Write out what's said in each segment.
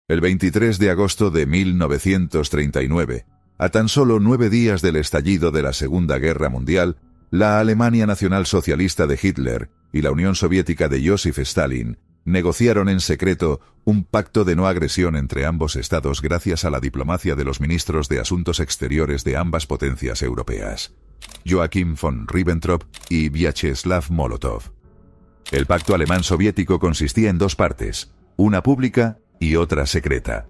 El 23 de agosto de 1939, a tan solo 9 días del estallido de la Segunda Guerra Mundial, la Alemania nacionalsocialista de Hitler y la Unión Soviética de Joseph Stalin negociaron en secreto un pacto de no agresión entre ambos estados gracias a la diplomacia de los ministros de Asuntos Exteriores de ambas potencias europeas, Joachim von Ribbentrop y Vyacheslav Molotov. El pacto alemán-soviético consistía en dos partes, una pública y otra secreta.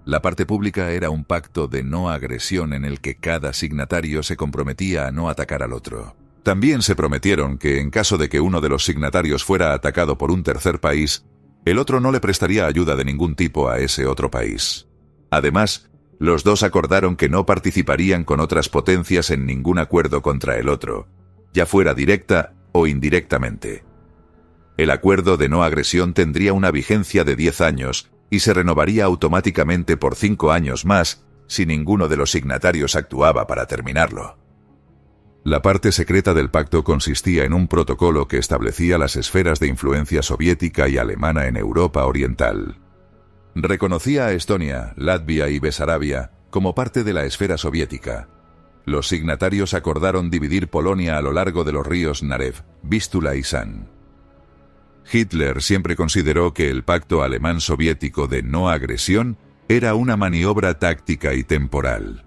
La parte pública era un pacto de no agresión en el que cada signatario se comprometía a no atacar al otro. También se prometieron que en caso de que uno de los signatarios fuera atacado por un tercer país, el otro no le prestaría ayuda de ningún tipo a ese otro país. Además, los dos acordaron que no participarían con otras potencias en ningún acuerdo contra el otro, ya fuera directa o indirectamente. El acuerdo de no agresión tendría una vigencia de 10 años y se renovaría automáticamente por 5 años más si ninguno de los signatarios actuaba para terminarlo. La parte secreta del pacto consistía en un protocolo que establecía las esferas de influencia soviética y alemana en Europa Oriental. Reconocía a Estonia, Latvia y Besarabia como parte de la esfera soviética. Los signatarios acordaron dividir Polonia a lo largo de los ríos Narev, Vístula y San. Hitler siempre consideró que el pacto alemán-soviético de no agresión era una maniobra táctica y temporal.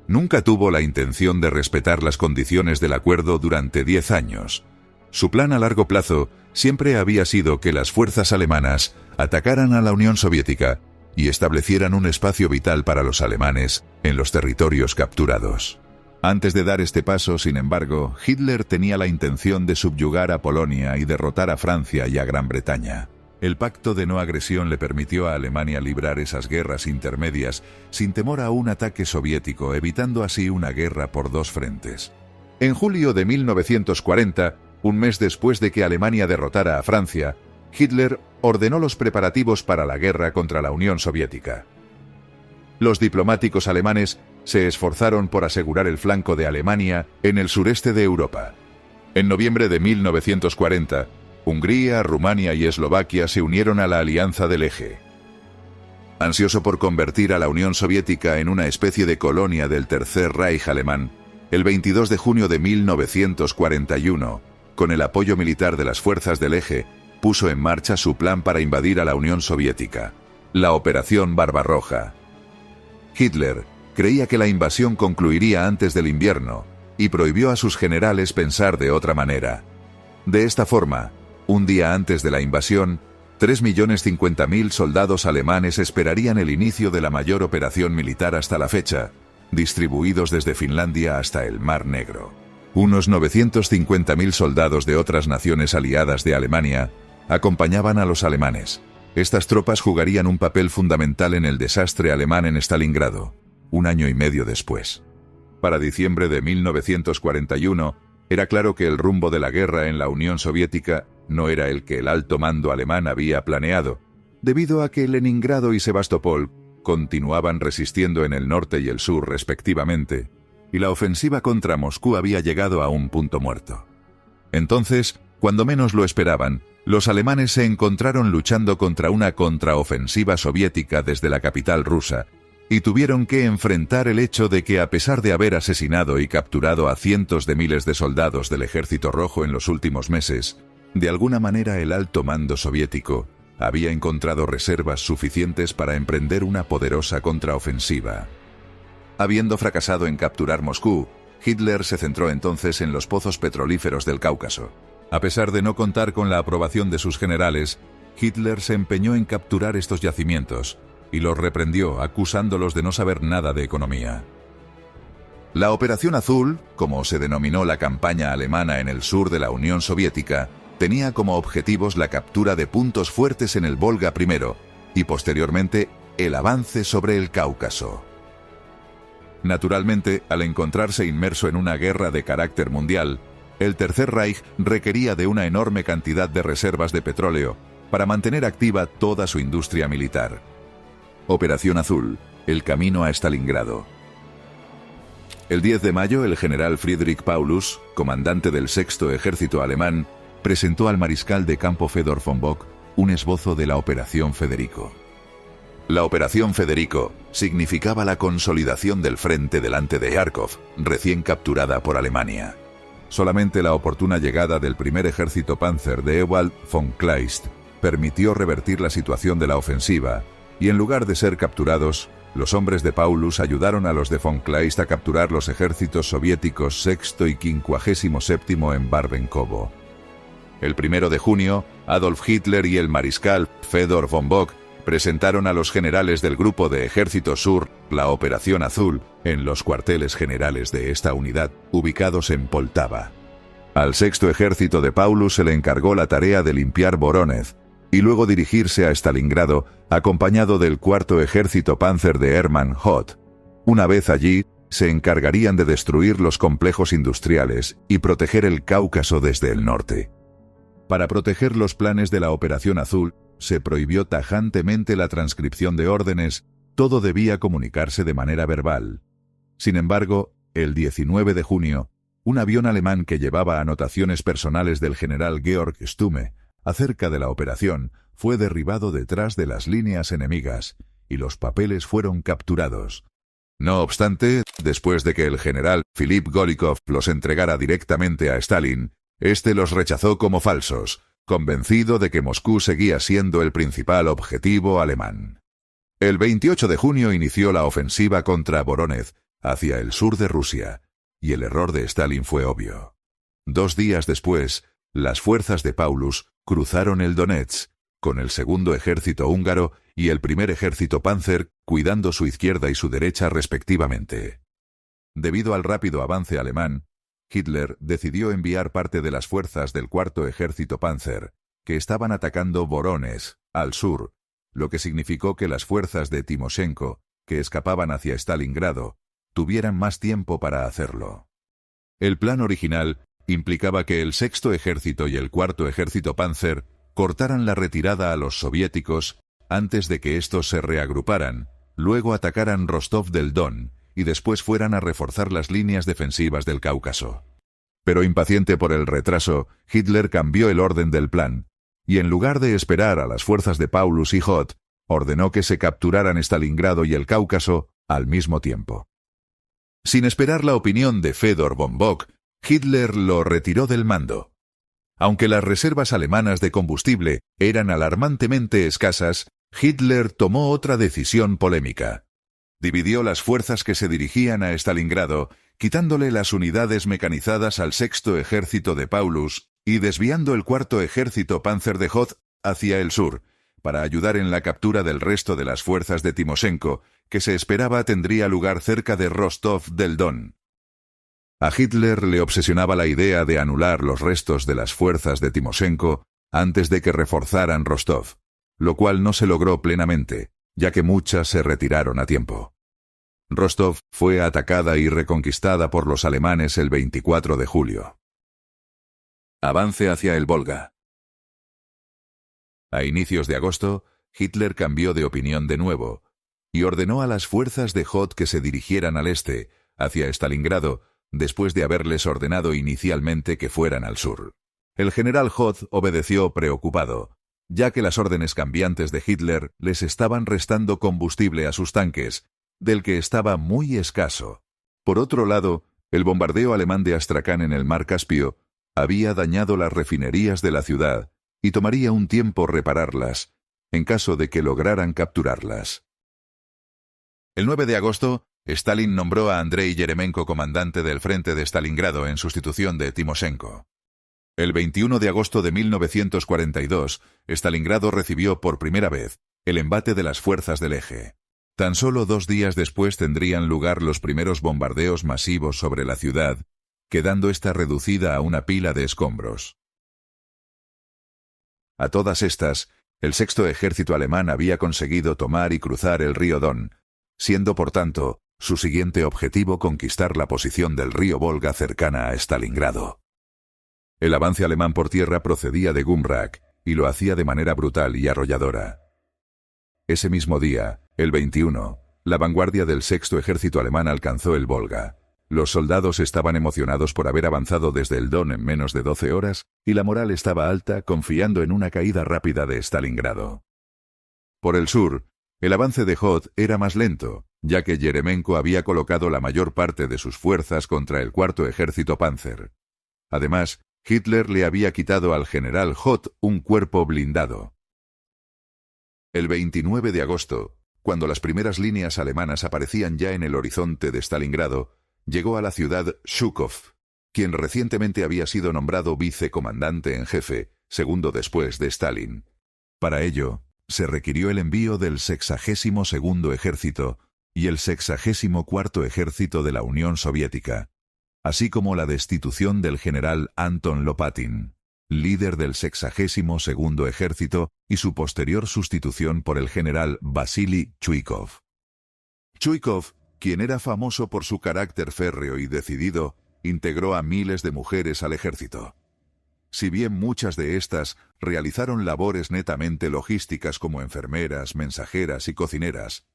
Nunca tuvo la intención de respetar las condiciones del acuerdo durante 10 años. Su plan a largo plazo siempre había sido que las fuerzas alemanas atacaran a la Unión Soviética y establecieran un espacio vital para los alemanes en los territorios capturados. Antes de dar este paso, sin embargo, Hitler tenía la intención de subyugar a Polonia y derrotar a Francia y a Gran Bretaña. El pacto de no agresión le permitió a Alemania librar esas guerras intermedias sin temor a un ataque soviético, evitando así una guerra por dos frentes. En julio de 1940, un mes después de que Alemania derrotara a Francia, Hitler ordenó los preparativos para la guerra contra la Unión Soviética. Los diplomáticos alemanes se esforzaron por asegurar el flanco de Alemania en el sureste de Europa. En noviembre de 1940, Hungría, Rumania y Eslovaquia se unieron a la Alianza del Eje. Ansioso por convertir a la Unión Soviética en una especie de colonia del Tercer Reich alemán, el 22 de junio de 1941, con el apoyo militar de las fuerzas del Eje, puso en marcha su plan para invadir a la Unión Soviética, la Operación Barbarroja. Hitler creía que la invasión concluiría antes del invierno y prohibió a sus generales pensar de otra manera. De esta forma, un día antes de la invasión, 3.050.000 soldados alemanes esperarían el inicio de la mayor operación militar hasta la fecha, distribuidos desde Finlandia hasta el Mar Negro. Unos 950.000 soldados de otras naciones aliadas de Alemania acompañaban a los alemanes. Estas tropas jugarían un papel fundamental en el desastre alemán en Stalingrado, un año y medio después. Para diciembre de 1941, era claro que el rumbo de la guerra en la Unión Soviética no era el que el alto mando alemán había planeado, debido a que Leningrado y Sebastopol continuaban resistiendo en el norte y el sur respectivamente, y la ofensiva contra Moscú había llegado a un punto muerto. Entonces, cuando menos lo esperaban, los alemanes se encontraron luchando contra una contraofensiva soviética desde la capital rusa, y tuvieron que enfrentar el hecho de que, a pesar de haber asesinado y capturado a cientos de miles de soldados del Ejército Rojo en los últimos meses, de alguna manera el alto mando soviético había encontrado reservas suficientes para emprender una poderosa contraofensiva. Habiendo fracasado en capturar Moscú, Hitler se centró entonces en los pozos petrolíferos del Cáucaso. A pesar de no contar con la aprobación de sus generales, Hitler se empeñó en capturar estos yacimientos y los reprendió, acusándolos de no saber nada de economía. La Operación Azul, como se denominó la campaña alemana en el sur de la Unión Soviética, tenía como objetivos la captura de puntos fuertes en el Volga primero y posteriormente el avance sobre el Cáucaso. Naturalmente, al encontrarse inmerso en una guerra de carácter mundial, el Tercer Reich requería de una enorme cantidad de reservas de petróleo para mantener activa toda su industria militar. Operación Azul, el camino a Stalingrado. El 10 de mayo, el general Friedrich Paulus, comandante del Sexto Ejército Alemán, presentó al mariscal de campo Fedor von Bock un esbozo de la Operación Federico. La Operación Federico significaba la consolidación del frente delante de Kharkov, recién capturada por Alemania. Solamente la oportuna llegada del primer ejército Panzer de Ewald von Kleist permitió revertir la situación de la ofensiva, y en lugar de ser capturados, los hombres de Paulus ayudaron a los de von Kleist a capturar los ejércitos soviéticos sexto y 57º en Barbenkovo. El 1 de junio, Adolf Hitler y el mariscal Fedor von Bock presentaron a los generales del Grupo de Ejército Sur la Operación Azul en los cuarteles generales de esta unidad, ubicados en Poltava. Al sexto ejército de Paulus se le encargó la tarea de limpiar Voronezh y luego dirigirse a Stalingrado, acompañado del cuarto ejército Panzer de Hermann Hoth. Una vez allí, se encargarían de destruir los complejos industriales y proteger el Cáucaso desde el norte. Para proteger los planes de la Operación Azul, se prohibió tajantemente la transcripción de órdenes, todo debía comunicarse de manera verbal. Sin embargo, el 19 de junio, un avión alemán que llevaba anotaciones personales del general Georg Stumme acerca de la operación fue derribado detrás de las líneas enemigas, y los papeles fueron capturados. No obstante, después de que el general Philipp Golikov los entregara directamente a Stalin, este los rechazó como falsos, convencido de que Moscú seguía siendo el principal objetivo alemán. El 28 de junio inició la ofensiva contra Voronezh, hacia el sur de Rusia, y el error de Stalin fue obvio. 2 días después, las fuerzas de Paulus cruzaron el Donetsk, con el segundo ejército húngaro y el primer ejército Panzer cuidando su izquierda y su derecha respectivamente. Debido al rápido avance alemán, Hitler decidió enviar parte de las fuerzas del cuarto ejército Panzer, que estaban atacando Voronezh, al sur, lo que significó que las fuerzas de Timoshenko, que escapaban hacia Stalingrado, tuvieran más tiempo para hacerlo. El plan original implicaba que el sexto ejército y el cuarto ejército Panzer cortaran la retirada a los soviéticos antes de que estos se reagruparan, luego atacaran Rostov del Don y después fueran a reforzar las líneas defensivas del Cáucaso. Pero impaciente por el retraso, Hitler cambió el orden del plan, y en lugar de esperar a las fuerzas de Paulus y Hoth, ordenó que se capturaran Stalingrado y el Cáucaso al mismo tiempo. Sin esperar la opinión de Fedor von Bock, Hitler lo retiró del mando. Aunque las reservas alemanas de combustible eran alarmantemente escasas, Hitler tomó otra decisión polémica. Dividió las fuerzas que se dirigían a Stalingrado, quitándole las unidades mecanizadas al sexto ejército de Paulus y desviando el cuarto ejército Panzer de Hoth hacia el sur, para ayudar en la captura del resto de las fuerzas de Timoshenko, que se esperaba tendría lugar cerca de Rostov del Don. A Hitler le obsesionaba la idea de anular los restos de las fuerzas de Timoshenko antes de que reforzaran Rostov, lo cual no se logró plenamente, ya que muchas se retiraron a tiempo. Rostov fue atacada y reconquistada por los alemanes el 24 de julio. Avance hacia el Volga. A inicios de agosto, Hitler cambió de opinión de nuevo, y ordenó a las fuerzas de Hoth que se dirigieran al este, hacia Stalingrado, después de haberles ordenado inicialmente que fueran al sur. El general Hoth obedeció preocupado, ya que las órdenes cambiantes de Hitler les estaban restando combustible a sus tanques, del que estaba muy escaso. Por otro lado, el bombardeo alemán de Astracán en el mar Caspio había dañado las refinerías de la ciudad y tomaría un tiempo repararlas, en caso de que lograran capturarlas. El 9 de agosto, Stalin nombró a Andrei Yeremenko comandante del frente de Stalingrado en sustitución de Timoshenko. El 21 de agosto de 1942, Stalingrado recibió por primera vez el embate de las fuerzas del Eje. Tan solo 2 días después tendrían lugar los primeros bombardeos masivos sobre la ciudad, quedando esta reducida a una pila de escombros. A todas estas, el sexto ejército alemán había conseguido tomar y cruzar el río Don, siendo por tanto su siguiente objetivo conquistar la posición del río Volga cercana a Stalingrado. El avance alemán por tierra procedía de Gumrak, y lo hacía de manera brutal y arrolladora. Ese mismo día, el 21, la vanguardia del sexto ejército alemán alcanzó el Volga. Los soldados estaban emocionados por haber avanzado desde el Don en menos de 12 horas, y la moral estaba alta confiando en una caída rápida de Stalingrado. Por el sur, El avance de Hoth era más lento, ya que Yeremenko había colocado la mayor parte de sus fuerzas contra el cuarto ejército Panzer. Además, Hitler le había quitado al general Hoth un cuerpo blindado. El 29 de agosto, cuando las primeras líneas alemanas aparecían ya en el horizonte de Stalingrado, llegó a la ciudad Zhukov, quien recientemente había sido nombrado vicecomandante en jefe, segundo después de Stalin. Para ello, se requirió el envío del 62º Ejército y el 64º Ejército de la Unión Soviética, así como la destitución del general Anton Lopatin, líder del 62º Ejército, y su posterior sustitución por el general Vasily Chuikov. Chuikov, quien era famoso por su carácter férreo y decidido, integró a miles de mujeres al ejército. Si bien muchas de estas realizaron labores netamente logísticas como enfermeras, mensajeras y cocineras,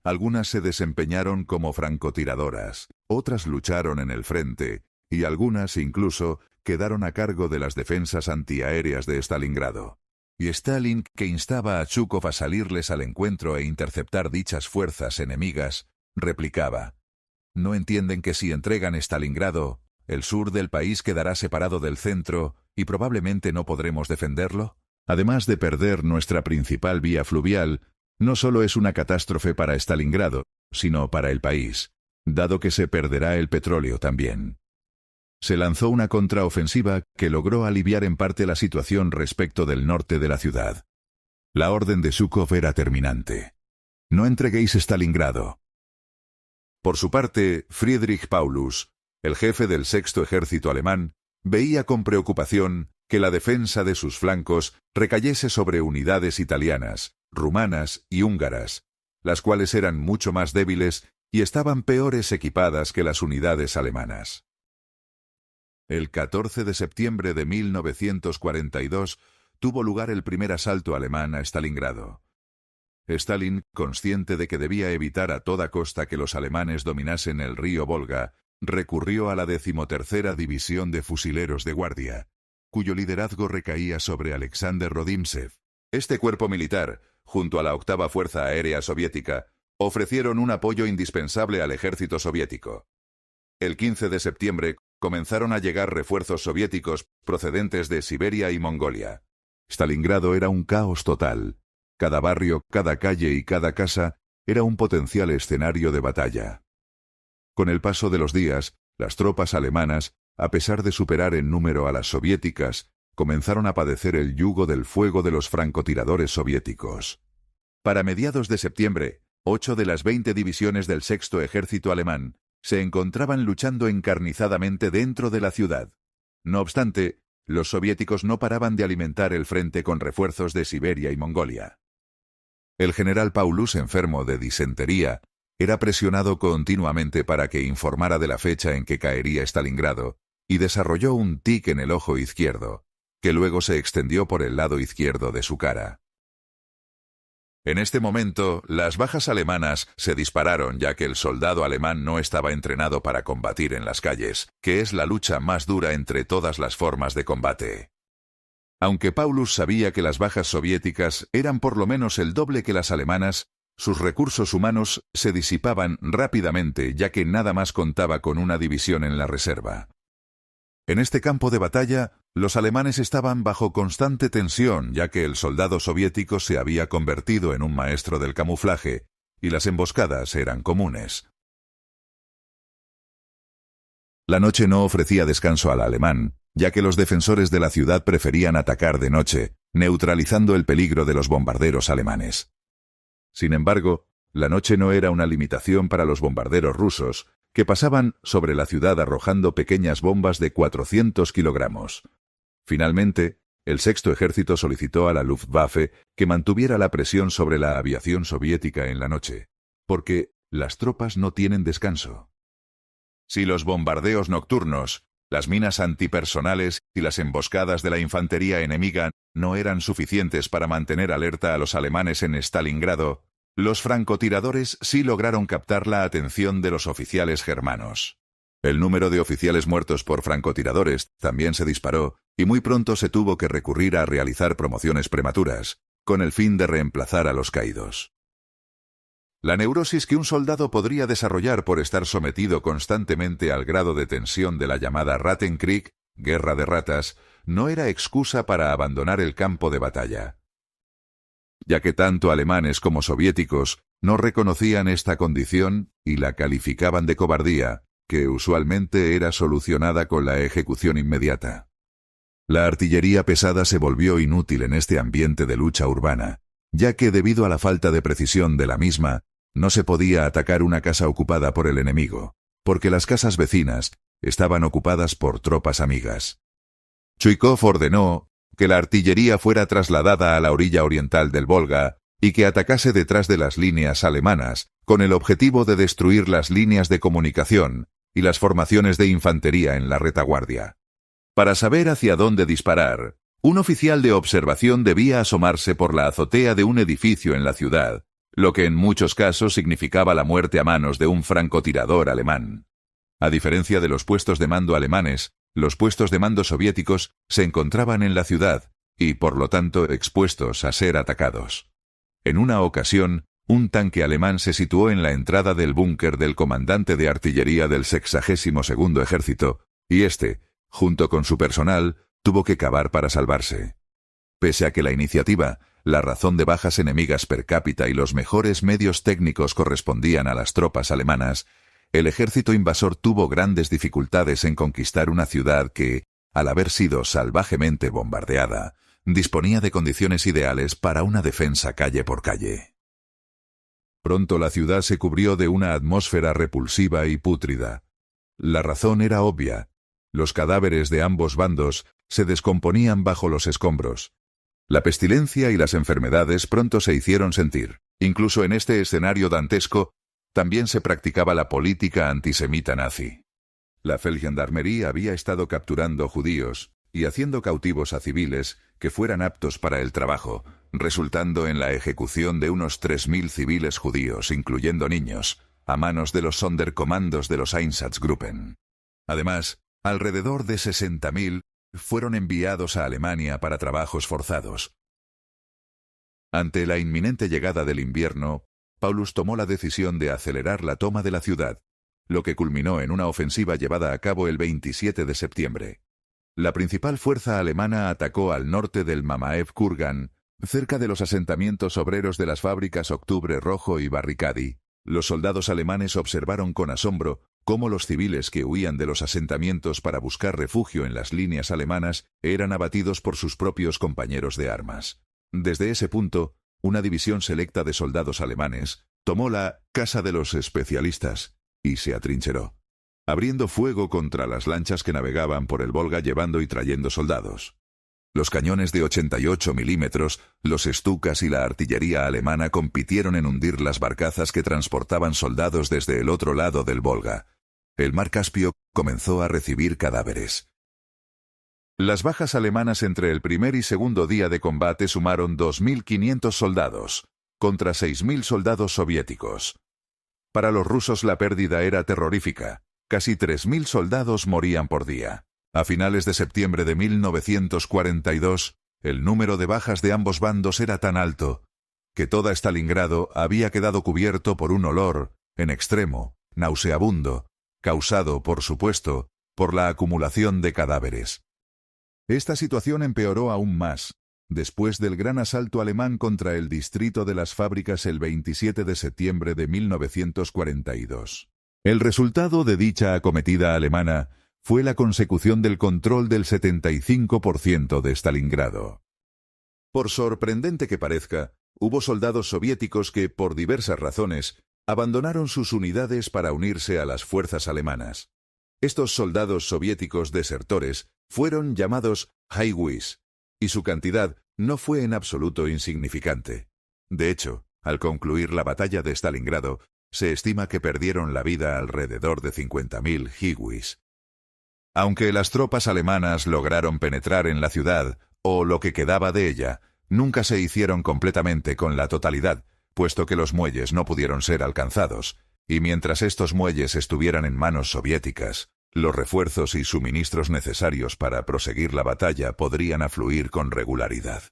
algunas se desempeñaron como francotiradoras, otras lucharon en el frente, y algunas incluso quedaron a cargo de las defensas antiaéreas de Stalingrado. Y Stalin, que instaba a Zhukov a salirles al encuentro e interceptar dichas fuerzas enemigas, replicaba: ¿no entienden que si entregan Stalingrado, el sur del país quedará separado del centro y probablemente no podremos defenderlo? Además de perder nuestra principal vía fluvial, no solo es una catástrofe para Stalingrado, sino para el país, dado que se perderá el petróleo también. Se lanzó una contraofensiva que logró aliviar en parte la situación respecto del norte de la ciudad. La orden de Zhukov era terminante: no entreguéis Stalingrado. Por su parte, Friedrich Paulus, el jefe del sexto ejército alemán, veía con preocupación que la defensa de sus flancos recayese sobre unidades italianas, rumanas y húngaras, las cuales eran mucho más débiles y estaban peores equipadas que las unidades alemanas. El 14 de septiembre de 1942 tuvo lugar el primer asalto alemán a Stalingrado. Stalin, consciente de que debía evitar a toda costa que los alemanes dominasen el río Volga, recurrió a la 13ª División de Fusileros de Guardia, cuyo liderazgo recaía sobre Alexander Rodimtsev. Este cuerpo militar, junto a la 8ª Fuerza Aérea Soviética, ofrecieron un apoyo indispensable al ejército soviético. El 15 de septiembre comenzaron a llegar refuerzos soviéticos procedentes de Siberia y Mongolia. Stalingrado era un caos total. Cada barrio, cada calle y cada casa era un potencial escenario de batalla. Con el paso de los días, las tropas alemanas, a pesar de superar en número a las soviéticas, comenzaron a padecer el yugo del fuego de los francotiradores soviéticos. Para mediados de septiembre, 8 de las 20 divisiones del sexto ejército alemán se encontraban luchando encarnizadamente dentro de la ciudad. No obstante, los soviéticos no paraban de alimentar el frente con refuerzos de Siberia y Mongolia. El general Paulus, enfermo de disentería, era presionado continuamente para que informara de la fecha en que caería Stalingrado, y desarrolló un tic en el ojo izquierdo, que luego se extendió por el lado izquierdo de su cara. En este momento, las bajas alemanas se dispararon ya que el soldado alemán no estaba entrenado para combatir en las calles, que es la lucha más dura entre todas las formas de combate. Aunque Paulus sabía que las bajas soviéticas eran por lo menos el doble que las alemanas, sus recursos humanos se disipaban rápidamente ya que nada más contaba con una división en la reserva. En este campo de batalla, los alemanes estaban bajo constante tensión ya que el soldado soviético se había convertido en un maestro del camuflaje, y las emboscadas eran comunes. La noche no ofrecía descanso al alemán, ya que los defensores de la ciudad preferían atacar de noche, neutralizando el peligro de los bombarderos alemanes. Sin embargo, la noche no era una limitación para los bombarderos rusos, que pasaban sobre la ciudad arrojando pequeñas bombas de 400 kilogramos. Finalmente, el sexto ejército solicitó a la Luftwaffe que mantuviera la presión sobre la aviación soviética en la noche, porque las tropas no tienen descanso. Si los bombardeos nocturnos, las minas antipersonales y las emboscadas de la infantería enemiga no eran suficientes para mantener alerta a los alemanes en Stalingrado, los francotiradores sí lograron captar la atención de los oficiales germanos. El número de oficiales muertos por francotiradores también se disparó, y muy pronto se tuvo que recurrir a realizar promociones prematuras, con el fin de reemplazar a los caídos. La neurosis que un soldado podría desarrollar por estar sometido constantemente al grado de tensión de la llamada Rattenkrieg, guerra de ratas, no era excusa para abandonar el campo de batalla, ya que tanto alemanes como soviéticos no reconocían esta condición y la calificaban de cobardía, que usualmente era solucionada con la ejecución inmediata. La artillería pesada se volvió inútil en este ambiente de lucha urbana, ya que debido a la falta de precisión de la misma, no se podía atacar una casa ocupada por el enemigo, porque las casas vecinas estaban ocupadas por tropas amigas. Chuikov ordenó que la artillería fuera trasladada a la orilla oriental del Volga y que atacase detrás de las líneas alemanas, con el objetivo de destruir las líneas de comunicación y las formaciones de infantería en la retaguardia. Para saber hacia dónde disparar, un oficial de observación debía asomarse por la azotea de un edificio en la ciudad, lo que en muchos casos significaba la muerte a manos de un francotirador alemán. A diferencia de los puestos de mando alemanes, los puestos de mando soviéticos se encontraban en la ciudad y, por lo tanto, expuestos a ser atacados. En una ocasión, un tanque alemán se situó en la entrada del búnker del comandante de artillería del 62º Ejército, y este, junto con su personal, tuvo que cavar para salvarse. Pese a que la iniciativa, la razón de bajas enemigas per cápita y los mejores medios técnicos correspondían a las tropas alemanas, el ejército invasor tuvo grandes dificultades en conquistar una ciudad que, al haber sido salvajemente bombardeada, disponía de condiciones ideales para una defensa calle por calle. Pronto la ciudad se cubrió de una atmósfera repulsiva y pútrida. La razón era obvia. Los cadáveres de ambos bandos se descomponían bajo los escombros. La pestilencia y las enfermedades pronto se hicieron sentir. Incluso en este escenario dantesco, también se practicaba la política antisemita nazi. La Feldgendarmerie había estado capturando judíos y haciendo cautivos a civiles que fueran aptos para el trabajo, resultando en la ejecución de unos 3.000 civiles judíos, incluyendo niños, a manos de los Sonderkommandos de los Einsatzgruppen. Además, alrededor de 60.000 fueron enviados a Alemania para trabajos forzados. Ante la inminente llegada del invierno, Paulus tomó la decisión de acelerar la toma de la ciudad, lo que culminó en una ofensiva llevada a cabo el 27 de septiembre. La principal fuerza alemana atacó al norte del Mamaev Kurgan, cerca de los asentamientos obreros de las fábricas Octubre Rojo y Barricadi. Los soldados alemanes observaron con asombro cómo los civiles que huían de los asentamientos para buscar refugio en las líneas alemanas eran abatidos por sus propios compañeros de armas. Desde ese punto, una división selecta de soldados alemanes tomó la Casa de los Especialistas y se atrincheró, abriendo fuego contra las lanchas que navegaban por el Volga llevando y trayendo soldados. Los cañones de 88 milímetros, los Stukas y la artillería alemana compitieron en hundir las barcazas que transportaban soldados desde el otro lado del Volga. El mar Caspio comenzó a recibir cadáveres. Las bajas alemanas entre el primer y segundo día de combate sumaron 2.500 soldados, contra 6.000 soldados soviéticos. Para los rusos la pérdida era terrorífica. Casi 3.000 soldados morían por día. A finales de septiembre de 1942, el número de bajas de ambos bandos era tan alto que toda Stalingrado había quedado cubierto por un olor, en extremo, nauseabundo, causado, por supuesto, por la acumulación de cadáveres. Esta situación empeoró aún más, después del gran asalto alemán contra el distrito de las fábricas el 27 de septiembre de 1942. El resultado de dicha acometida alemana fue la consecución del control del 75% de Stalingrado. Por sorprendente que parezca, hubo soldados soviéticos que, por diversas razones, abandonaron sus unidades para unirse a las fuerzas alemanas. Estos soldados soviéticos desertores fueron llamados Highways, y su cantidad no fue en absoluto insignificante. De hecho, al concluir la batalla de Stalingrado, se estima que perdieron la vida alrededor de 50.000 Highways. Aunque las tropas alemanas lograron penetrar en la ciudad, o lo que quedaba de ella, nunca se hicieron completamente con la totalidad, puesto que los muelles no pudieron ser alcanzados, y mientras estos muelles estuvieran en manos soviéticas, los refuerzos y suministros necesarios para proseguir la batalla podrían afluir con regularidad.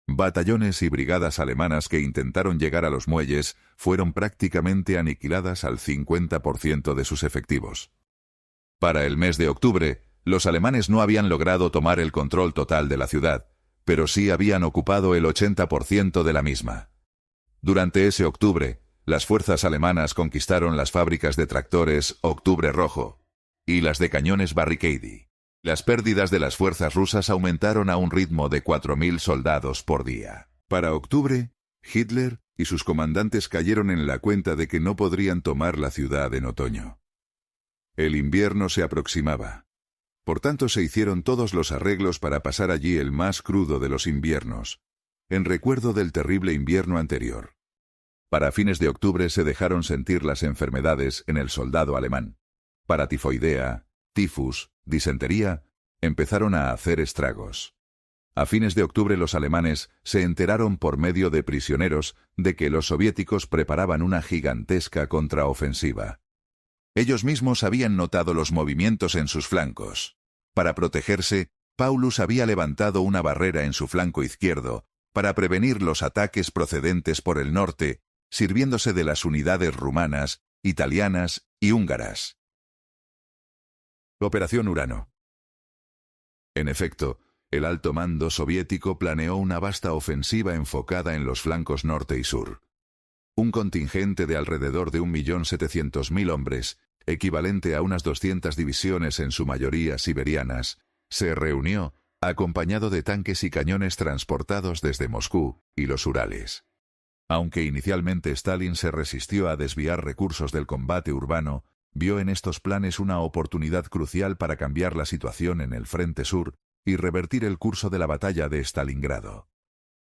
Batallones y brigadas alemanas que intentaron llegar a los muelles fueron prácticamente aniquiladas al 50% de sus efectivos. Para el mes de octubre, los alemanes no habían logrado tomar el control total de la ciudad, pero sí habían ocupado el 80% de la misma. Durante ese octubre, las fuerzas alemanas conquistaron las fábricas de tractores Octubre Rojo y las de cañones Barricade. Las pérdidas de las fuerzas rusas aumentaron a un ritmo de 4.000 soldados por día. Para octubre, Hitler y sus comandantes cayeron en la cuenta de que no podrían tomar la ciudad en otoño. El invierno se aproximaba. Por tanto, se hicieron todos los arreglos para pasar allí el más crudo de los inviernos, en recuerdo del terrible invierno anterior. Para fines de octubre se dejaron sentir las enfermedades en el soldado alemán. Paratifoidea, tifus, disentería, empezaron a hacer estragos. A fines de octubre los alemanes se enteraron por medio de prisioneros de que los soviéticos preparaban una gigantesca contraofensiva. Ellos mismos habían notado los movimientos en sus flancos. Para protegerse, Paulus había levantado una barrera en su flanco izquierdo para prevenir los ataques procedentes por el norte, sirviéndose de las unidades rumanas, italianas y húngaras. Operación Urano. En efecto, el alto mando soviético planeó una vasta ofensiva enfocada en los flancos norte y sur. Un contingente de alrededor de 1.700.000 hombres, equivalente a unas 200 divisiones en su mayoría siberianas, se reunió, acompañado de tanques y cañones transportados desde Moscú y los Urales. Aunque inicialmente Stalin se resistió a desviar recursos del combate urbano, vio en estos planes una oportunidad crucial para cambiar la situación en el frente sur y revertir el curso de la batalla de Stalingrado.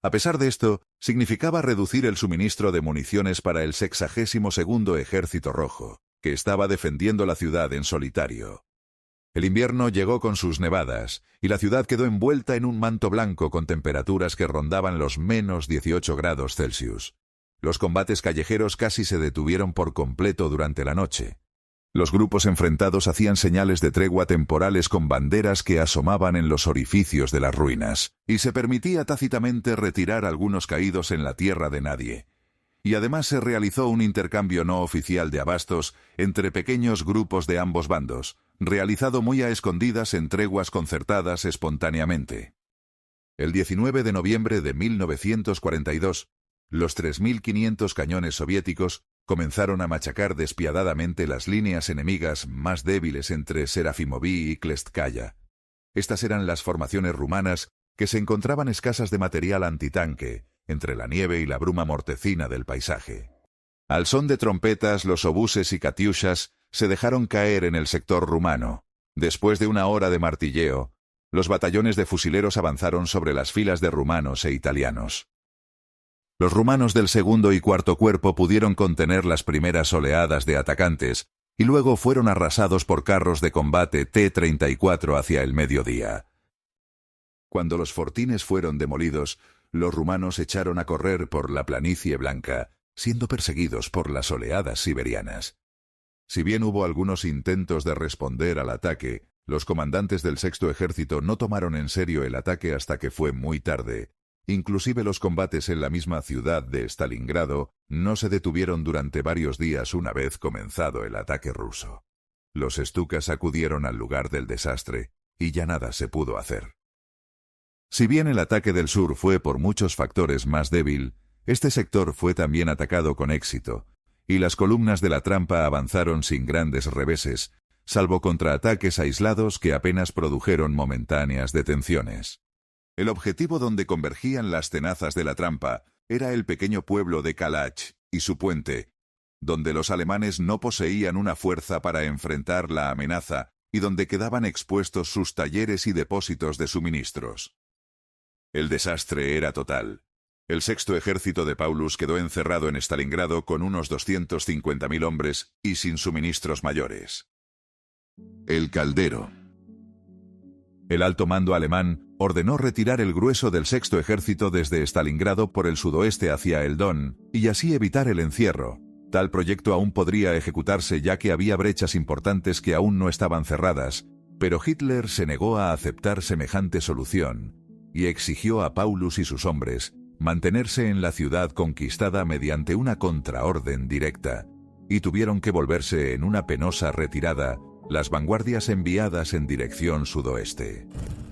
A pesar de esto, significaba reducir el suministro de municiones para el 62º Ejército Rojo, que estaba defendiendo la ciudad en solitario. El invierno llegó con sus nevadas, y la ciudad quedó envuelta en un manto blanco con temperaturas que rondaban los -18 grados Celsius. Los combates callejeros casi se detuvieron por completo durante la noche. Los grupos enfrentados hacían señales de tregua temporales con banderas que asomaban en los orificios de las ruinas, y se permitía tácitamente retirar algunos caídos en la tierra de nadie. Y además se realizó un intercambio no oficial de abastos entre pequeños grupos de ambos bandos, realizado muy a escondidas en treguas concertadas espontáneamente. El 19 de noviembre de 1942, los 3.500 cañones soviéticos comenzaron a machacar despiadadamente las líneas enemigas más débiles entre Serafimovi y Klestkaya. Estas eran las formaciones rumanas que se encontraban escasas de material antitanque, entre la nieve y la bruma mortecina del paisaje. Al son de trompetas, los obuses y katiushas se dejaron caer en el sector rumano. Después de una hora de martilleo, los batallones de fusileros avanzaron sobre las filas de rumanos e italianos. Los rumanos del segundo y cuarto cuerpo pudieron contener las primeras oleadas de atacantes, y luego fueron arrasados por carros de combate T-34 hacia el mediodía. Cuando los fortines fueron demolidos, los rumanos echaron a correr por la planicie blanca, siendo perseguidos por las oleadas siberianas. Si bien hubo algunos intentos de responder al ataque, los comandantes del Sexto Ejército no tomaron en serio el ataque hasta que fue muy tarde. Inclusive los combates en la misma ciudad de Stalingrado no se detuvieron durante varios días una vez comenzado el ataque ruso. Los stukas acudieron al lugar del desastre, y ya nada se pudo hacer. Si bien el ataque del sur fue por muchos factores más débil, este sector fue también atacado con éxito, y las columnas de la trampa avanzaron sin grandes reveses, salvo contraataques aislados que apenas produjeron momentáneas detenciones. El objetivo donde convergían las tenazas de la trampa era el pequeño pueblo de Kalach y su puente, donde los alemanes no poseían una fuerza para enfrentar la amenaza y donde quedaban expuestos sus talleres y depósitos de suministros. El desastre era total. El Sexto Ejército de Paulus quedó encerrado en Stalingrado con unos 250.000 hombres y sin suministros mayores. El Caldero. El alto mando alemán ordenó retirar el grueso del Sexto Ejército desde Stalingrado por el sudoeste hacia el Don, y así evitar el encierro. Tal proyecto aún podría ejecutarse ya que había brechas importantes que aún no estaban cerradas, pero Hitler se negó a aceptar semejante solución. y exigió a Paulus y sus hombres mantenerse en la ciudad conquistada mediante una contraorden directa, y tuvieron que volverse en una penosa retirada, las vanguardias enviadas en dirección sudoeste.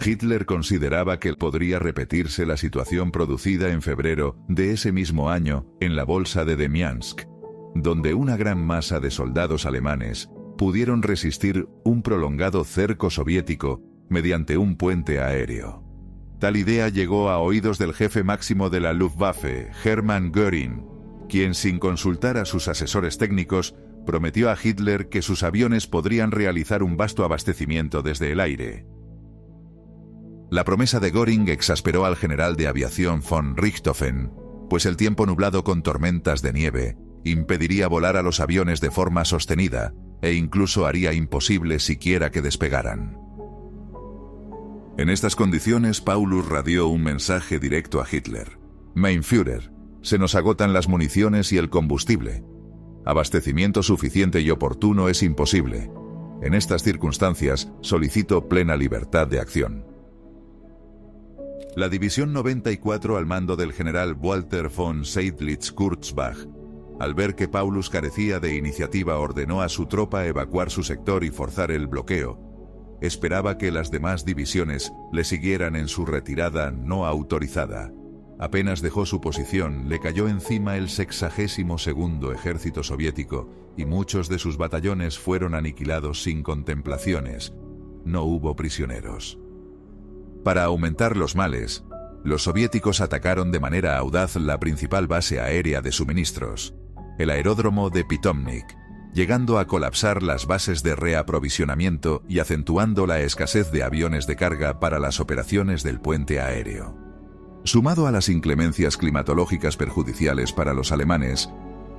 Hitler consideraba que podría repetirse la situación producida en febrero de ese mismo año en la bolsa de Demiansk, donde una gran masa de soldados alemanes pudieron resistir un prolongado cerco soviético mediante un puente aéreo. Tal idea llegó a oídos del jefe máximo de la Luftwaffe, Hermann Göring, quien, sin consultar a sus asesores técnicos, prometió a Hitler que sus aviones podrían realizar un vasto abastecimiento desde el aire. La promesa de Göring exasperó al general de aviación von Richthofen, pues el tiempo nublado con tormentas de nieve impediría volar a los aviones de forma sostenida e incluso haría imposible siquiera que despegaran. En estas condiciones, Paulus radió un mensaje directo a Hitler. Mein Führer, se nos agotan las municiones y el combustible. Abastecimiento suficiente y oportuno es imposible. En estas circunstancias, solicito plena libertad de acción. La División 94 al mando del general Walter von Seydlitz-Kurzbach, al ver que Paulus carecía de iniciativa, ordenó a su tropa evacuar su sector y forzar el bloqueo. Esperaba que las demás divisiones le siguieran en su retirada no autorizada. Apenas dejó su posición, le cayó encima el 62º ejército soviético y muchos de sus batallones fueron aniquilados sin contemplaciones. No hubo prisioneros. Para aumentar los males, los soviéticos atacaron de manera audaz la principal base aérea de suministros, el aeródromo de Pitomnik, llegando a colapsar las bases de reaprovisionamiento y acentuando la escasez de aviones de carga para las operaciones del puente aéreo. Sumado a las inclemencias climatológicas perjudiciales para los alemanes,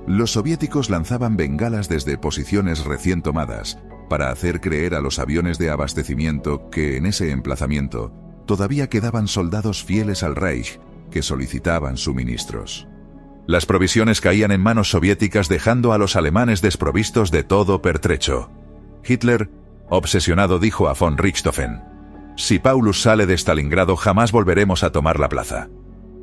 los soviéticos lanzaban bengalas desde posiciones recién tomadas para hacer creer a los aviones de abastecimiento que en ese emplazamiento todavía quedaban soldados fieles al Reich que solicitaban suministros. Las provisiones caían en manos soviéticas, dejando a los alemanes desprovistos de todo pertrecho. Hitler, obsesionado, dijo a von Richthofen: «Si Paulus sale de Stalingrado, jamás volveremos a tomar la plaza».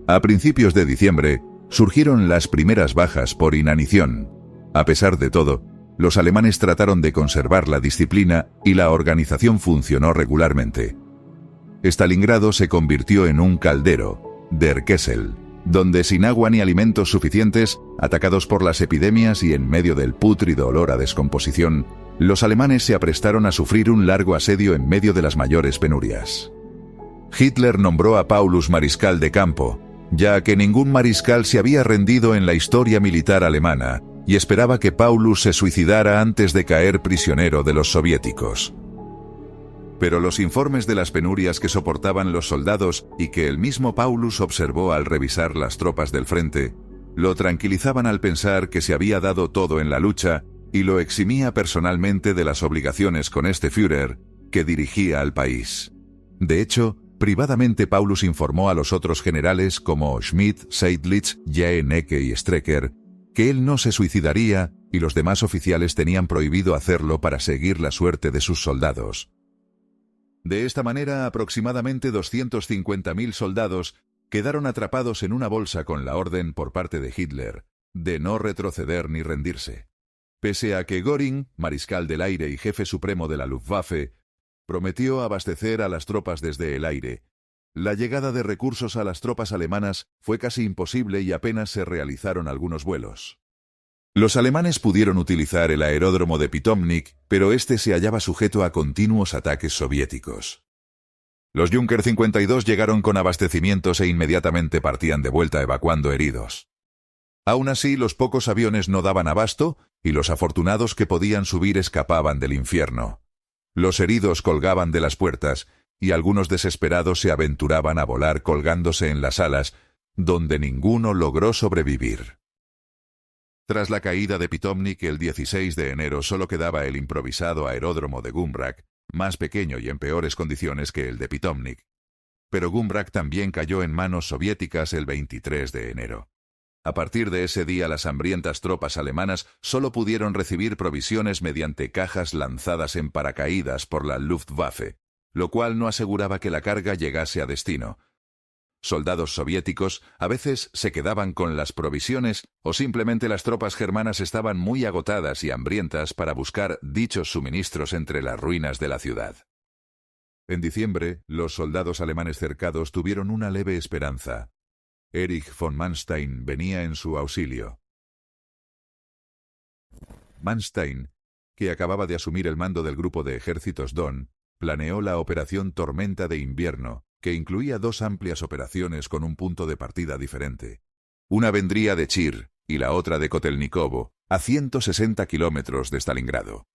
A principios de diciembre, surgieron las primeras bajas por inanición. A pesar de todo, los alemanes trataron de conservar la disciplina y la organización funcionó regularmente. Stalingrado se convirtió en un caldero, der Kessel, donde sin agua ni alimentos suficientes, atacados por las epidemias y en medio del pútrido olor a descomposición, los alemanes se aprestaron a sufrir un largo asedio en medio de las mayores penurias. Hitler nombró a Paulus mariscal de campo, ya que ningún mariscal se había rendido en la historia militar alemana, y esperaba que Paulus se suicidara antes de caer prisionero de los soviéticos. Pero los informes de las penurias que soportaban los soldados y que el mismo Paulus observó al revisar las tropas del frente, lo tranquilizaban al pensar que se había dado todo en la lucha y lo eximía personalmente de las obligaciones con este Führer que dirigía al país. De hecho, privadamente Paulus informó a los otros generales como Schmidt, Seydlitz, Jänecke y Strecker que él no se suicidaría y los demás oficiales tenían prohibido hacerlo para seguir la suerte de sus soldados. De esta manera, aproximadamente 250.000 soldados quedaron atrapados en una bolsa con la orden por parte de Hitler de no retroceder ni rendirse. Pese a que Göring, mariscal del aire y jefe supremo de la Luftwaffe, prometió abastecer a las tropas desde el aire, la llegada de recursos a las tropas alemanas fue casi imposible y apenas se realizaron algunos vuelos. Los alemanes pudieron utilizar el aeródromo de Pitomnik, pero este se hallaba sujeto a continuos ataques soviéticos. Los Junker 52 llegaron con abastecimientos e inmediatamente partían de vuelta evacuando heridos. Aún así, los pocos aviones no daban abasto y los afortunados que podían subir escapaban del infierno. Los heridos colgaban de las puertas y algunos desesperados se aventuraban a volar colgándose en las alas, donde ninguno logró sobrevivir. Tras la caída de Pitomnik el 16 de enero solo quedaba el improvisado aeródromo de Gumrak, más pequeño y en peores condiciones que el de Pitomnik. Pero Gumrak también cayó en manos soviéticas el 23 de enero. A partir de ese día las hambrientas tropas alemanas solo pudieron recibir provisiones mediante cajas lanzadas en paracaídas por la Luftwaffe, lo cual no aseguraba que la carga llegase a destino, Soldados soviéticos a veces se quedaban con las provisiones o simplemente las tropas germanas estaban muy agotadas y hambrientas para buscar dichos suministros entre las ruinas de la ciudad. En diciembre, los soldados alemanes cercados tuvieron una leve esperanza. Erich von Manstein venía en su auxilio. Manstein, que acababa de asumir el mando del grupo de ejércitos Don, planeó la Operación Tormenta de Invierno, que incluía dos amplias operaciones con un punto de partida diferente. Una vendría de Chir y la otra de Kotelnikovo, a 160 kilómetros de Stalingrado.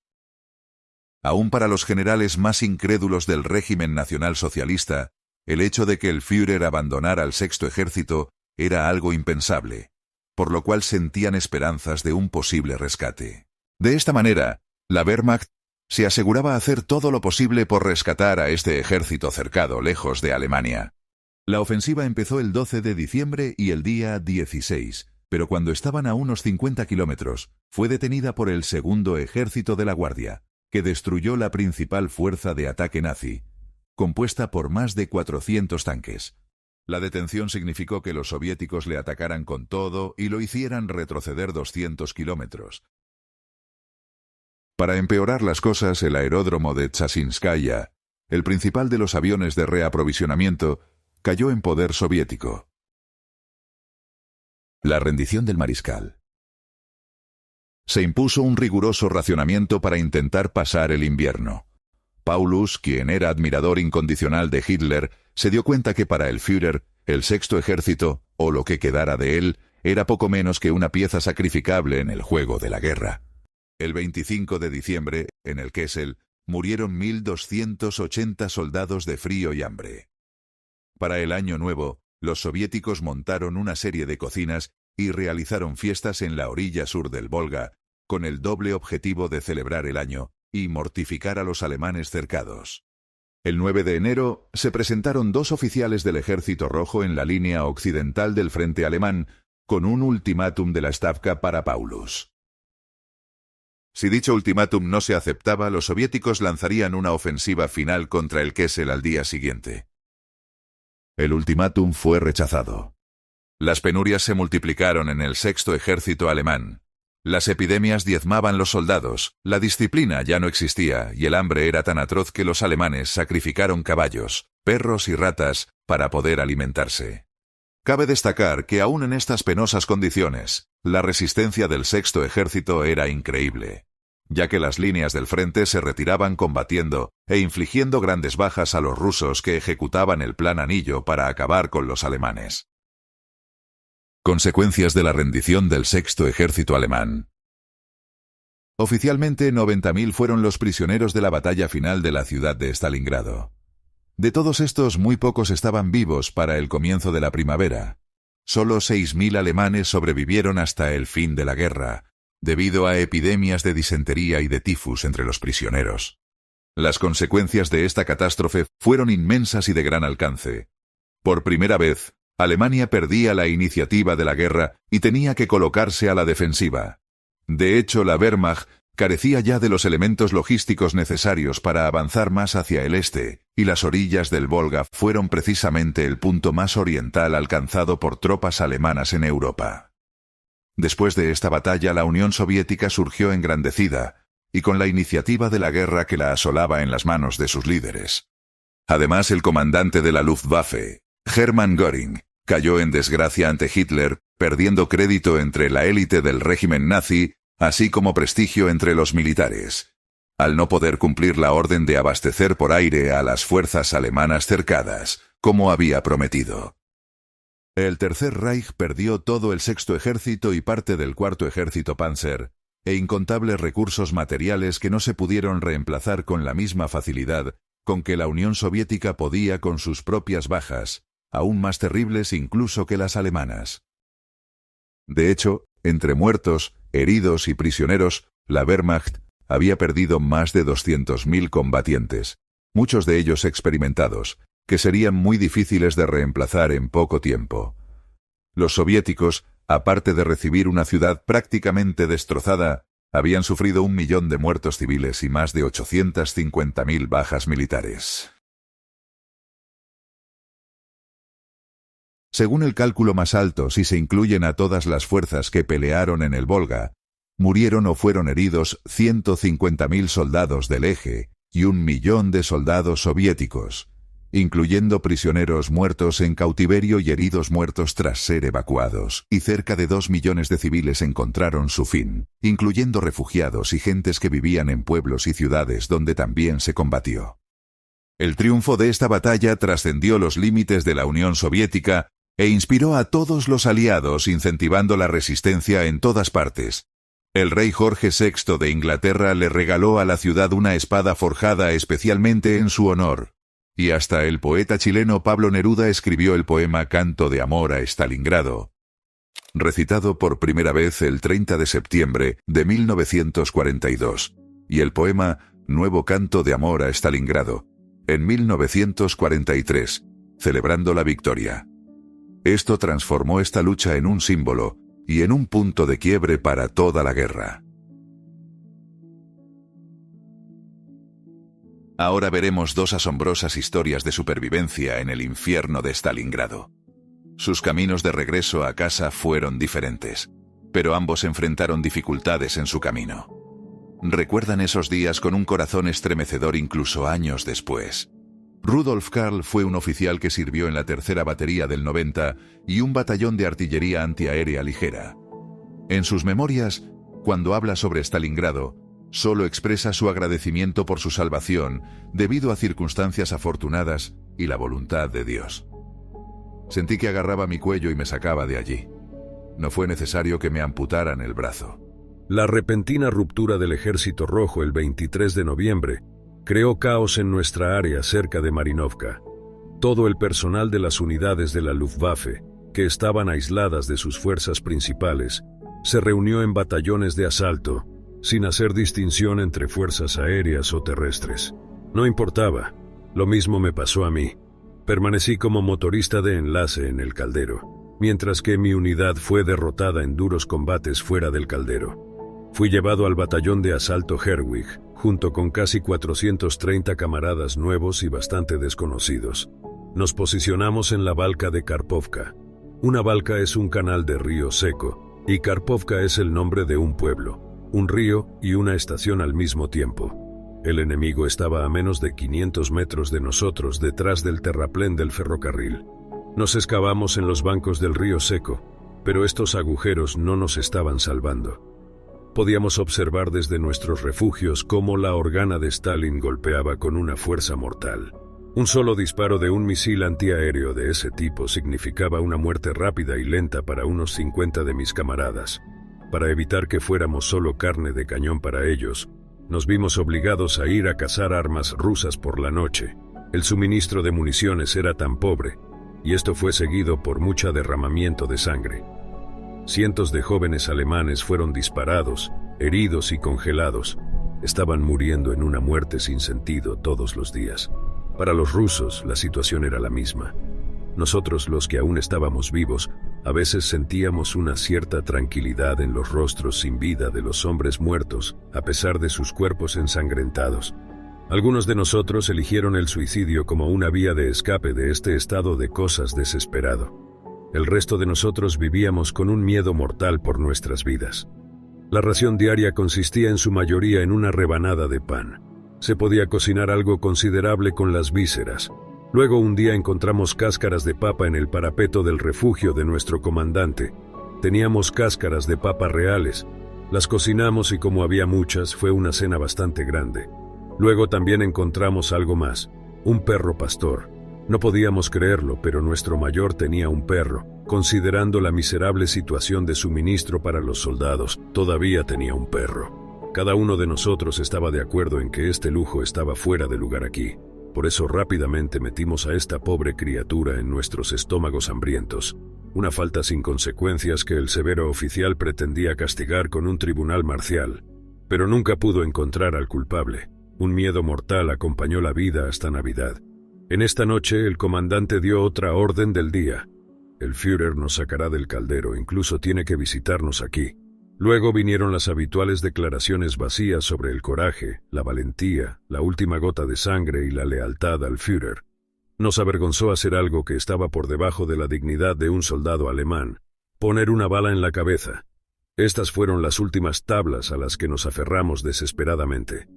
Aún para los generales más incrédulos del régimen nacionalsocialista, el hecho de que el Führer abandonara al Sexto Ejército era algo impensable, por lo cual sentían esperanzas de un posible rescate. De esta manera, la Wehrmacht se aseguraba hacer todo lo posible por rescatar a este ejército cercado lejos de Alemania. La ofensiva empezó el 12 de diciembre y el día 16, pero cuando estaban a unos 50 kilómetros, fue detenida por el Segundo Ejército de la Guardia, que destruyó la principal fuerza de ataque nazi, compuesta por más de 400 tanques. La detención significó que los soviéticos le atacaran con todo y lo hicieran retroceder 200 kilómetros. Para empeorar las cosas, el aeródromo de Tsasinskaya, el principal de los aviones de reaprovisionamiento, cayó en poder soviético. La rendición del mariscal. Se impuso un riguroso racionamiento para intentar pasar el invierno. Paulus, quien era admirador incondicional de Hitler, se dio cuenta que para el Führer, el Sexto Ejército, o lo que quedara de él, era poco menos que una pieza sacrificable en el juego de la guerra. El 25 de diciembre, en el Kessel, murieron 1.280 soldados de frío y hambre. Para el Año Nuevo, los soviéticos montaron una serie de cocinas y realizaron fiestas en la orilla sur del Volga, con el doble objetivo de celebrar el año y mortificar a los alemanes cercados. El 9 de enero, se presentaron dos oficiales del Ejército Rojo en la línea occidental del frente alemán, con un ultimátum de la Stavka para Paulus. Si dicho ultimátum no se aceptaba, los soviéticos lanzarían una ofensiva final contra el Kessel al día siguiente. El ultimátum fue rechazado. Las penurias se multiplicaron en el Sexto Ejército alemán. Las epidemias diezmaban los soldados, la disciplina ya no existía y el hambre era tan atroz que los alemanes sacrificaron caballos, perros y ratas para poder alimentarse. Cabe destacar que aún en estas penosas condiciones, la resistencia del Sexto Ejército era increíble, ya que las líneas del frente se retiraban combatiendo e infligiendo grandes bajas a los rusos que ejecutaban el Plan Anillo para acabar con los alemanes. Consecuencias de la rendición del Sexto Ejército alemán. Oficialmente 90.000 fueron los prisioneros de la batalla final de la ciudad de Stalingrado. De todos estos, muy pocos estaban vivos para el comienzo de la primavera. Solo 6.000 alemanes sobrevivieron hasta el fin de la guerra, debido a epidemias de disentería y de tifus entre los prisioneros. Las consecuencias de esta catástrofe fueron inmensas y de gran alcance. Por primera vez, Alemania perdía la iniciativa de la guerra y tenía que colocarse a la defensiva. De hecho, la Wehrmacht carecía ya de los elementos logísticos necesarios para avanzar más hacia el este, y las orillas del Volga fueron precisamente el punto más oriental alcanzado por tropas alemanas en Europa. Después de esta batalla, la Unión Soviética surgió engrandecida, y con la iniciativa de la guerra que la asolaba en las manos de sus líderes. Además, el comandante de la Luftwaffe, Hermann Göring, cayó en desgracia ante Hitler, perdiendo crédito entre la élite del régimen nazi, así como prestigio entre los militares, al no poder cumplir la orden de abastecer por aire a las fuerzas alemanas cercadas, como había prometido. El Tercer Reich perdió todo el Sexto Ejército y parte del Cuarto Ejército Panzer, e incontables recursos materiales que no se pudieron reemplazar con la misma facilidad con que la Unión Soviética podía con sus propias bajas, aún más terribles incluso que las alemanas. De hecho, entre muertos, heridos y prisioneros, la Wehrmacht había perdido más de 200.000 combatientes, muchos de ellos experimentados, que serían muy difíciles de reemplazar en poco tiempo. Los soviéticos, aparte de recibir una ciudad prácticamente destrozada, habían sufrido 1 millón de muertos civiles y más de 850.000 bajas militares. Según el cálculo más alto, si se incluyen a todas las fuerzas que pelearon en el Volga, murieron o fueron heridos 150.000 soldados del Eje y 1 millón de soldados soviéticos, incluyendo prisioneros muertos en cautiverio y heridos muertos tras ser evacuados, y cerca de 2 millones de civiles encontraron su fin, incluyendo refugiados y gentes que vivían en pueblos y ciudades donde también se combatió. El triunfo de esta batalla trascendió los límites de la Unión Soviética e inspiró a todos los aliados, incentivando la resistencia en todas partes. El rey Jorge VI de Inglaterra le regaló a la ciudad una espada forjada especialmente en su honor. Y hasta el poeta chileno Pablo Neruda escribió el poema Canto de amor a Stalingrado, recitado por primera vez el 30 de septiembre de 1942, y el poema Nuevo canto de amor a Stalingrado, en 1943, celebrando la victoria. Esto transformó esta lucha en un símbolo y en un punto de quiebre para toda la guerra. Ahora veremos dos asombrosas historias de supervivencia en el infierno de Stalingrado. Sus caminos de regreso a casa fueron diferentes, pero ambos enfrentaron dificultades en su camino. Recuerdan esos días con un corazón estremecedor incluso años después. Rudolf Karl fue un oficial que sirvió en la tercera batería del 90 y un batallón de artillería antiaérea ligera. En sus memorias, cuando habla sobre Stalingrado, solo expresa su agradecimiento por su salvación debido a circunstancias afortunadas y la voluntad de Dios. Sentí que agarraba mi cuello y me sacaba de allí. No fue necesario que me amputaran el brazo. La repentina ruptura del Ejército Rojo el 23 de noviembre creó caos en nuestra área cerca de Marinovka. Todo el personal de las unidades de la Luftwaffe, que estaban aisladas de sus fuerzas principales, se reunió en batallones de asalto, sin hacer distinción entre fuerzas aéreas o terrestres. No importaba, lo mismo me pasó a mí. Permanecí como motorista de enlace en el caldero, mientras que mi unidad fue derrotada en duros combates fuera del caldero. Fui llevado al batallón de asalto Herwig, junto con casi 430 camaradas nuevos y bastante desconocidos. Nos posicionamos en la balca de Karpovka. Una balca es un canal de río seco, y Karpovka es el nombre de un pueblo, un río y una estación al mismo tiempo. El enemigo estaba a menos de 500 metros de nosotros detrás del terraplén del ferrocarril. Nos excavamos en los bancos del río seco, pero estos agujeros no nos estaban salvando. Podíamos observar desde nuestros refugios cómo la organa de Stalin golpeaba con una fuerza mortal. Un solo disparo de un misil antiaéreo de ese tipo significaba una muerte rápida y lenta para unos 50 de mis camaradas. Para evitar que fuéramos solo carne de cañón para ellos, nos vimos obligados a ir a cazar armas rusas por la noche. El suministro de municiones era tan pobre, y esto fue seguido por mucho derramamiento de sangre. Cientos de jóvenes alemanes fueron disparados, heridos y congelados. Estaban muriendo en una muerte sin sentido todos los días. Para los rusos, la situación era la misma. Nosotros, los que aún estábamos vivos, a veces sentíamos una cierta tranquilidad en los rostros sin vida de los hombres muertos, a pesar de sus cuerpos ensangrentados. Algunos de nosotros eligieron el suicidio como una vía de escape de este estado de cosas desesperado. El resto de nosotros vivíamos con un miedo mortal por nuestras vidas. La ración diaria consistía en su mayoría en una rebanada de pan. Se podía cocinar algo considerable con las vísceras. Luego un día encontramos cáscaras de papa en el parapeto del refugio de nuestro comandante. Teníamos cáscaras de papa reales. Las cocinamos y como había muchas, fue una cena bastante grande. Luego también encontramos algo más, un perro pastor. No podíamos creerlo, pero nuestro mayor tenía un perro. Considerando la miserable situación de suministro para los soldados, todavía tenía un perro. Cada uno de nosotros estaba de acuerdo en que este lujo estaba fuera de lugar aquí. Por eso rápidamente metimos a esta pobre criatura en nuestros estómagos hambrientos. Una falta sin consecuencias que el severo oficial pretendía castigar con un tribunal marcial. Pero nunca pudo encontrar al culpable. Un miedo mortal acompañó la vida hasta Navidad. En esta noche el comandante dio otra orden del día. El Führer nos sacará del caldero, incluso tiene que visitarnos aquí. Luego vinieron las habituales declaraciones vacías sobre el coraje, la valentía, la última gota de sangre y la lealtad al Führer. Nos avergonzó hacer algo que estaba por debajo de la dignidad de un soldado alemán: poner una bala en la cabeza. Estas fueron las últimas tablas a las que nos aferramos desesperadamente.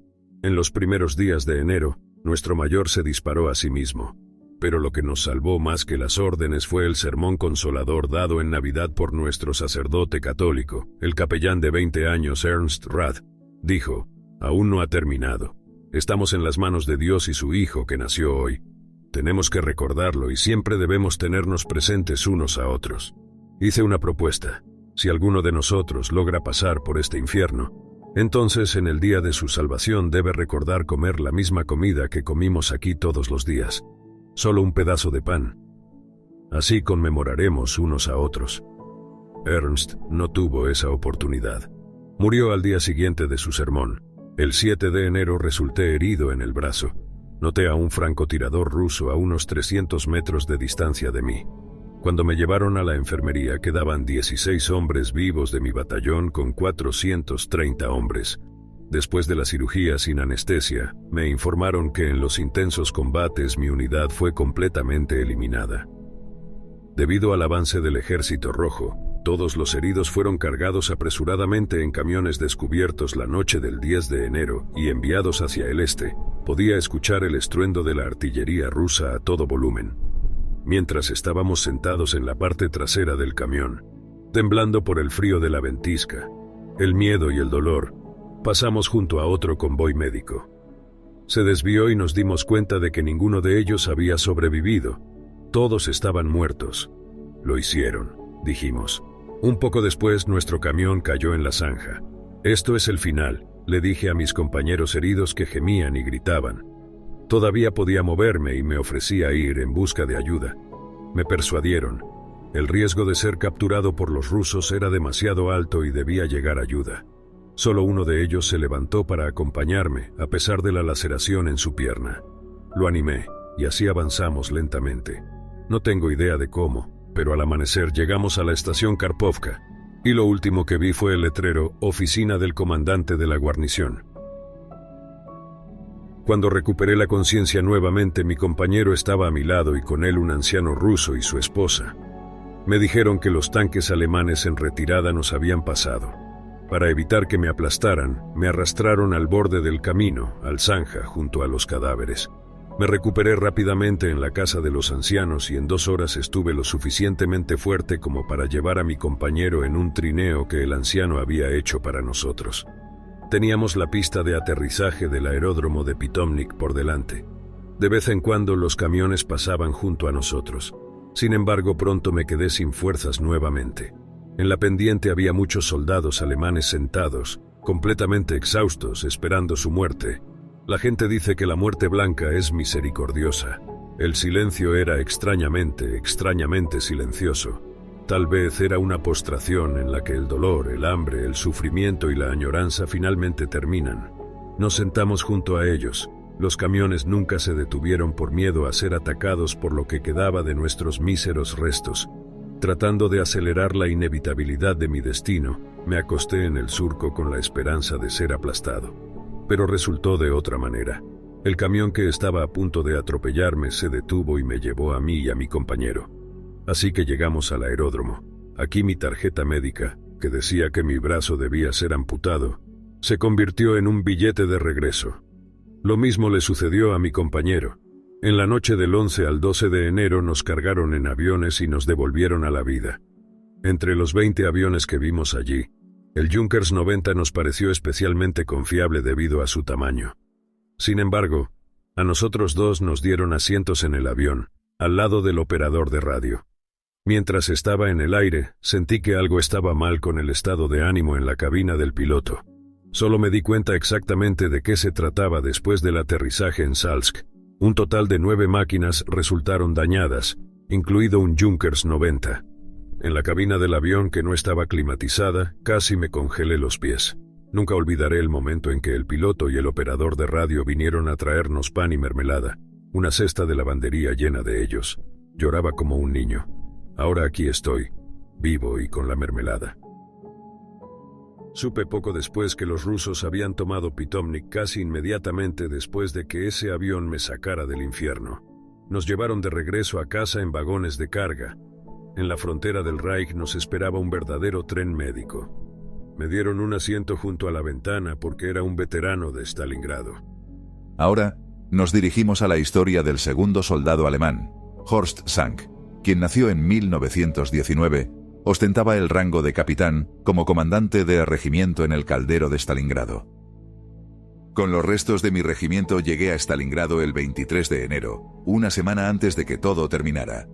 En los primeros días de enero, nuestro mayor se disparó a sí mismo. Pero lo que nos salvó más que las órdenes fue el sermón consolador dado en Navidad por nuestro sacerdote católico, el capellán de 20 años Ernst Rath. Dijo: «Aún no ha terminado. Estamos en las manos de Dios y su Hijo que nació hoy. Tenemos que recordarlo y siempre debemos tenernos presentes unos a otros». Hice una propuesta: si alguno de nosotros logra pasar por este infierno, entonces en el día de su salvación debe recordar comer la misma comida que comimos aquí todos los días. Solo un pedazo de pan. Así conmemoraremos unos a otros. Ernst no tuvo esa oportunidad. Murió al día siguiente de su sermón. El 7 de enero resulté herido en el brazo. Noté a un francotirador ruso a unos 300 metros de distancia de mí. Cuando me llevaron a la enfermería quedaban 16 hombres vivos de mi batallón con 430 hombres. Después de la cirugía sin anestesia, me informaron que en los intensos combates mi unidad fue completamente eliminada. Debido al avance del Ejército Rojo, todos los heridos fueron cargados apresuradamente en camiones descubiertos la noche del 10 de enero y enviados hacia el este. Podía escuchar el estruendo de la artillería rusa a todo volumen. Mientras estábamos sentados en la parte trasera del camión, temblando por el frío de la ventisca, el miedo y el dolor, pasamos junto a otro convoy médico. Se desvió y nos dimos cuenta de que ninguno de ellos había sobrevivido. Todos estaban muertos. Lo hicieron, dijimos. Un poco después nuestro camión cayó en la zanja. Esto es el final, le dije a mis compañeros heridos que gemían y gritaban. Todavía podía moverme y me ofrecí a ir en busca de ayuda. Me persuadieron. El riesgo de ser capturado por los rusos era demasiado alto y debía llegar ayuda. Solo uno de ellos se levantó para acompañarme, a pesar de la laceración en su pierna. Lo animé, y así avanzamos lentamente. No tengo idea de cómo, pero al amanecer llegamos a la estación Karpovka, y lo último que vi fue el letrero «Oficina del comandante de la guarnición». Cuando recuperé la conciencia nuevamente, mi compañero estaba a mi lado y con él un anciano ruso y su esposa. Me dijeron que los tanques alemanes en retirada nos habían pasado. Para evitar que me aplastaran, me arrastraron al borde del camino, al zanja, junto a los cadáveres. Me recuperé rápidamente en la casa de los ancianos y en 2 horas estuve lo suficientemente fuerte como para llevar a mi compañero en un trineo que el anciano había hecho para nosotros. Teníamos la pista de aterrizaje del aeródromo de Pitomnik por delante. De vez en cuando los camiones pasaban junto a nosotros. Sin embargo, pronto me quedé sin fuerzas nuevamente. En la pendiente había muchos soldados alemanes sentados, completamente exhaustos, esperando su muerte. La gente dice que la muerte blanca es misericordiosa. El silencio era extrañamente silencioso. Tal vez era una postración en la que el dolor, el hambre, el sufrimiento y la añoranza finalmente terminan. Nos sentamos junto a ellos. Los camiones nunca se detuvieron por miedo a ser atacados por lo que quedaba de nuestros míseros restos. Tratando de acelerar la inevitabilidad de mi destino, me acosté en el surco con la esperanza de ser aplastado. Pero resultó de otra manera. El camión que estaba a punto de atropellarme se detuvo y me llevó a mí y a mi compañero. Así que llegamos al aeródromo. Aquí mi tarjeta médica, que decía que mi brazo debía ser amputado, se convirtió en un billete de regreso. Lo mismo le sucedió a mi compañero. En la noche del 11 al 12 de enero nos cargaron en aviones y nos devolvieron a la vida. Entre los 20 aviones que vimos allí, el Junkers 90 nos pareció especialmente confiable debido a su tamaño. Sin embargo, a nosotros 2 nos dieron asientos en el avión, al lado del operador de radio. Mientras estaba en el aire, sentí que algo estaba mal con el estado de ánimo en la cabina del piloto. Solo me di cuenta exactamente de qué se trataba después del aterrizaje en Salsk. Un total de 9 máquinas resultaron dañadas, incluido un Junkers 90. En la cabina del avión, que no estaba climatizada, casi me congelé los pies. Nunca olvidaré el momento en que el piloto y el operador de radio vinieron a traernos pan y mermelada, una cesta de lavandería llena de ellos. Lloraba como un niño. Ahora aquí estoy, vivo y con la mermelada. Supe poco después que los rusos habían tomado Pitomnik casi inmediatamente después de que ese avión me sacara del infierno. Nos llevaron de regreso a casa en vagones de carga. En la frontera del Reich nos esperaba un verdadero tren médico. Me dieron un asiento junto a la ventana porque era un veterano de Stalingrado. Ahora nos dirigimos a la historia del segundo soldado alemán, Horst Sank, quien nació en 1919, ostentaba el rango de capitán como comandante de regimiento en el caldero de Stalingrado. Con los restos de mi regimiento llegué a Stalingrado el 23 de enero, una semana antes de que todo terminara.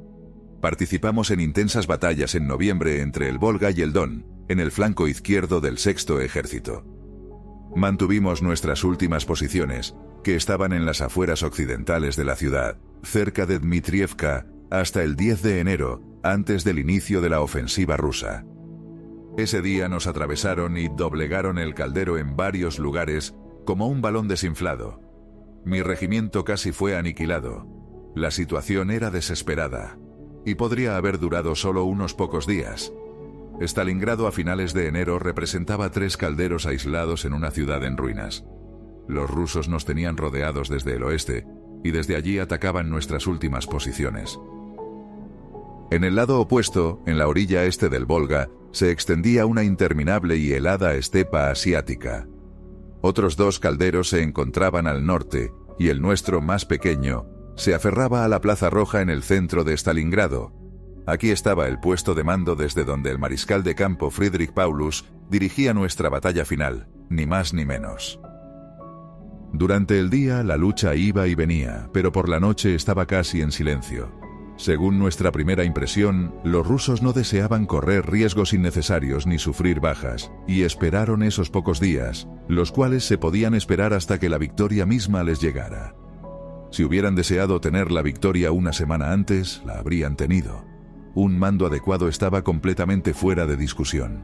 Participamos en intensas batallas en noviembre entre el Volga y el Don, en el flanco izquierdo del Sexto Ejército. Mantuvimos nuestras últimas posiciones, que estaban en las afueras occidentales de la ciudad, cerca de Dmitrievka, hasta el 10 de enero, antes del inicio de la ofensiva rusa. Ese día nos atravesaron y doblegaron el caldero en varios lugares, como un balón desinflado. Mi regimiento casi fue aniquilado. La situación era desesperada, y podría haber durado solo unos pocos días. Stalingrado a finales de enero representaba 3 calderos aislados en una ciudad en ruinas. Los rusos nos tenían rodeados desde el oeste, y desde allí atacaban nuestras últimas posiciones. En el lado opuesto, en la orilla este del Volga, se extendía una interminable y helada estepa asiática. Otros 2 calderos se encontraban al norte, y el nuestro, más pequeño, se aferraba a la Plaza Roja en el centro de Stalingrado. Aquí estaba el puesto de mando desde donde el mariscal de campo Friedrich Paulus dirigía nuestra batalla final, ni más ni menos. Durante el día la lucha iba y venía, pero por la noche estaba casi en silencio. Según nuestra primera impresión, los rusos no deseaban correr riesgos innecesarios ni sufrir bajas, y esperaron esos pocos días, los cuales se podían esperar hasta que la victoria misma les llegara. Si hubieran deseado tener la victoria una semana antes, la habrían tenido. Un mando adecuado estaba completamente fuera de discusión.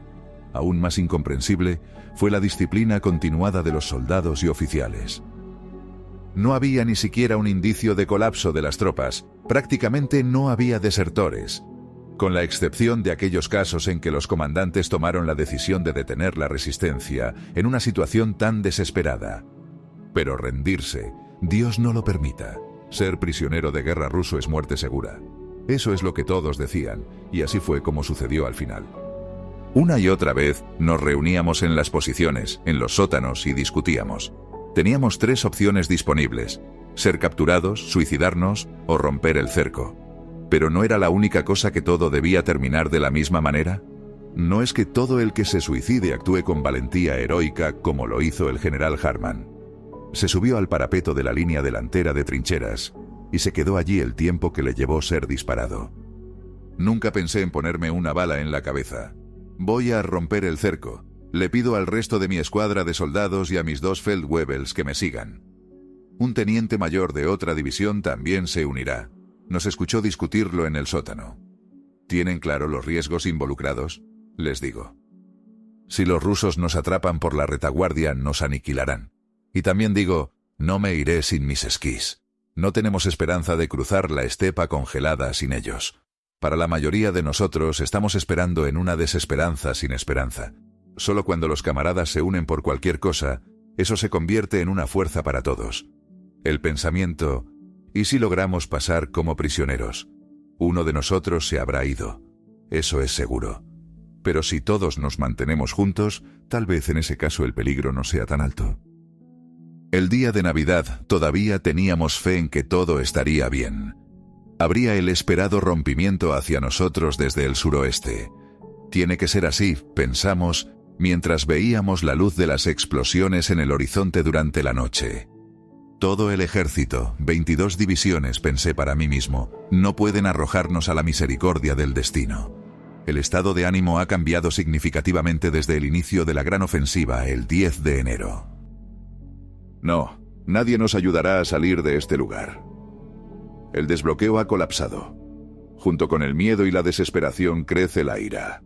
Aún más incomprensible fue la disciplina continuada de los soldados y oficiales. No había ni siquiera un indicio de colapso de las tropas, prácticamente no había desertores, con la excepción de aquellos casos en que los comandantes tomaron la decisión de detener la resistencia en una situación tan desesperada. Pero rendirse, Dios no lo permita. Ser prisionero de guerra ruso es muerte segura. Eso es lo que todos decían, y así fue como sucedió al final. Una y otra vez nos reuníamos en las posiciones, en los sótanos y discutíamos. Teníamos 3 opciones disponibles: ser capturados, suicidarnos o romper el cerco. ¿Pero no era la única cosa que todo debía terminar de la misma manera? ¿No es que todo el que se suicide actúe con valentía heroica como lo hizo el general Hartmann? Se subió al parapeto de la línea delantera de trincheras y se quedó allí el tiempo que le llevó ser disparado. Nunca pensé en ponerme una bala en la cabeza. Voy a romper el cerco. Le pido al resto de mi escuadra de soldados y a mis 2 Feldwebels que me sigan. Un teniente mayor de otra división también se unirá. Nos escuchó discutirlo en el sótano. ¿Tienen claro los riesgos involucrados?, les digo. Si los rusos nos atrapan por la retaguardia, nos aniquilarán. Y también digo, no me iré sin mis esquís. No tenemos esperanza de cruzar la estepa congelada sin ellos. Para la mayoría de nosotros estamos esperando en una desesperanza sin esperanza. Solo cuando los camaradas se unen por cualquier cosa, eso se convierte en una fuerza para todos. El pensamiento, ¿y si logramos pasar como prisioneros? Uno de nosotros se habrá ido. Eso es seguro. Pero si todos nos mantenemos juntos, tal vez en ese caso el peligro no sea tan alto. El día de Navidad todavía teníamos fe en que todo estaría bien. Habría el esperado rompimiento hacia nosotros desde el suroeste. Tiene que ser así, pensamos, mientras veíamos la luz de las explosiones en el horizonte durante la noche. Todo el ejército, 22 divisiones, pensé para mí mismo, no pueden arrojarnos a la misericordia del destino. El estado de ánimo ha cambiado significativamente desde el inicio de la gran ofensiva, el 10 de enero. No, nadie nos ayudará a salir de este lugar. El desbloqueo ha colapsado. Junto con el miedo y la desesperación crece la ira.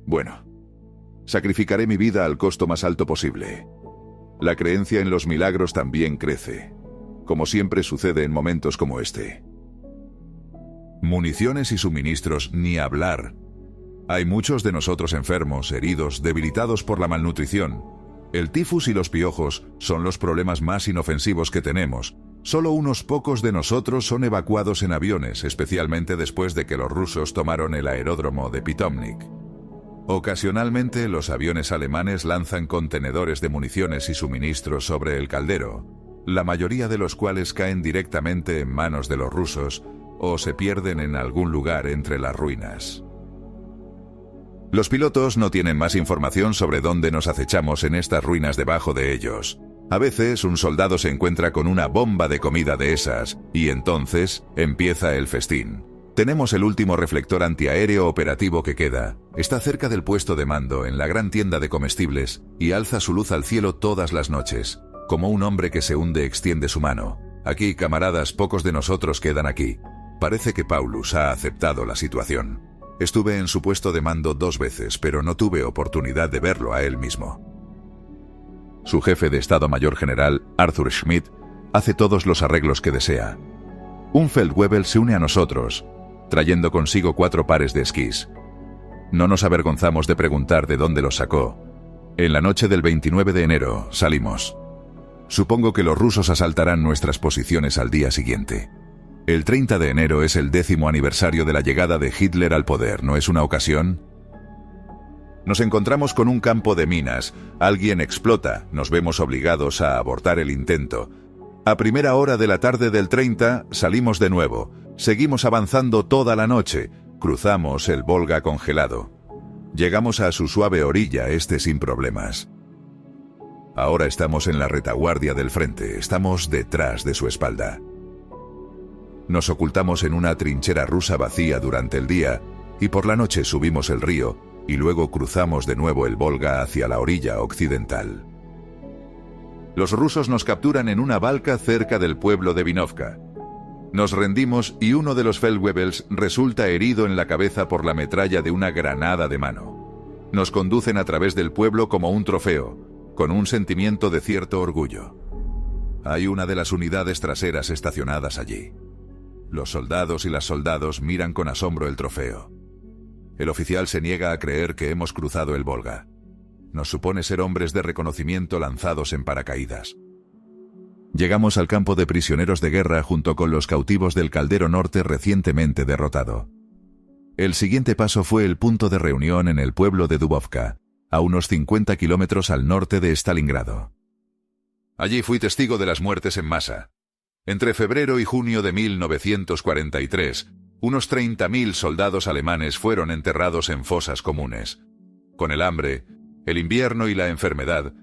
Bueno, sacrificaré mi vida al costo más alto posible. La creencia en los milagros también crece, como siempre sucede en momentos como este. Municiones y suministros, ni hablar. Hay muchos de nosotros enfermos, heridos, debilitados por la malnutrición. El tifus y los piojos son los problemas más inofensivos que tenemos, Solo unos pocos de nosotros son evacuados en aviones, especialmente después de que los rusos tomaron el aeródromo de Pitomnik. Ocasionalmente, los aviones alemanes lanzan contenedores de municiones y suministros sobre el caldero, la mayoría de los cuales caen directamente en manos de los rusos o se pierden en algún lugar entre las ruinas. Los pilotos no tienen más información sobre dónde nos acechamos en estas ruinas debajo de ellos. A veces un soldado se encuentra con una bomba de comida de esas, y entonces empieza el festín. Tenemos el último reflector antiaéreo operativo que queda. Está cerca del puesto de mando, en la gran tienda de comestibles, y alza su luz al cielo todas las noches. Como un hombre que se hunde extiende su mano. Aquí, camaradas, pocos de nosotros quedan aquí. Parece que Paulus ha aceptado la situación. Estuve en su puesto de mando 2 veces, pero no tuve oportunidad de verlo a él mismo. Su jefe de Estado Mayor General, Arthur Schmidt, hace todos los arreglos que desea. Un Feldwebel se une a nosotros, trayendo consigo 4 pares de esquís. No nos avergonzamos de preguntar de dónde los sacó. En la noche del 29 de enero salimos. Supongo que los rusos asaltarán nuestras posiciones al día siguiente. El 30 de enero es el 10º aniversario de la llegada de Hitler al poder, ¿no es una ocasión? Nos encontramos con un campo de minas, alguien explota, nos vemos obligados a abortar el intento. A primera hora de la tarde del 30 salimos de nuevo, seguimos avanzando toda la noche, cruzamos el Volga congelado. Llegamos a su suave orilla este sin problemas. Ahora estamos en la retaguardia del frente, estamos detrás de su espalda. Nos ocultamos en una trinchera rusa vacía durante el día, y por la noche subimos el río, y luego cruzamos de nuevo el Volga hacia la orilla occidental. Los rusos nos capturan en una balca cerca del pueblo de Vinovka. Nos rendimos y uno de los Feldwebels resulta herido en la cabeza por la metralla de una granada de mano. Nos conducen a través del pueblo como un trofeo, con un sentimiento de cierto orgullo. Hay una de las unidades traseras estacionadas allí. Los soldados y las soldados miran con asombro el trofeo. El oficial se niega a creer que hemos cruzado el Volga. Nos supone ser hombres de reconocimiento lanzados en paracaídas. Llegamos al campo de prisioneros de guerra junto con los cautivos del Caldero Norte recientemente derrotado. El siguiente paso fue el punto de reunión en el pueblo de Dubovka, a unos 50 kilómetros al norte de Stalingrado. Allí fui testigo de las muertes en masa. Entre febrero y junio de 1943, unos 30.000 soldados alemanes fueron enterrados en fosas comunes. Con el hambre, el invierno y la enfermedad,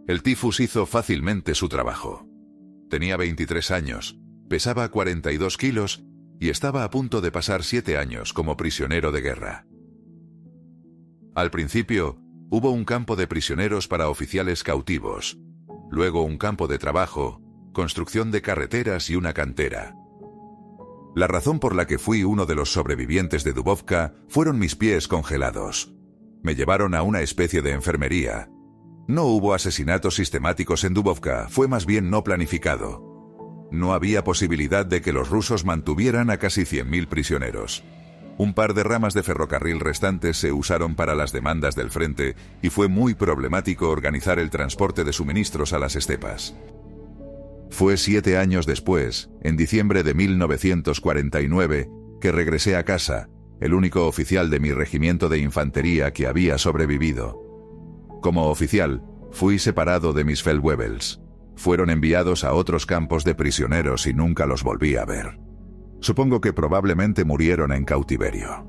el tifus hizo fácilmente su trabajo. Tenía 23 años, pesaba 42 kilos y estaba a punto de pasar 7 años como prisionero de guerra. Al principio, hubo un campo de prisioneros para oficiales cautivos, luego un campo de trabajo, construcción de carreteras y una cantera. La razón por la que fui uno de los sobrevivientes de Dubovka fueron mis pies congelados. Me llevaron a una especie de enfermería. No hubo asesinatos sistemáticos en Dubovka, fue más bien no planificado. No había posibilidad de que los rusos mantuvieran a casi 100.000 prisioneros. Un par de ramas de ferrocarril restantes se usaron para las demandas del frente y fue muy problemático organizar el transporte de suministros a las estepas. Fue 7 años después, en diciembre de 1949, que regresé a casa, el único oficial de mi regimiento de infantería que había sobrevivido. Como oficial, fui separado de mis Feldwebels. Fueron enviados a otros campos de prisioneros y nunca los volví a ver. Supongo que probablemente murieron en cautiverio.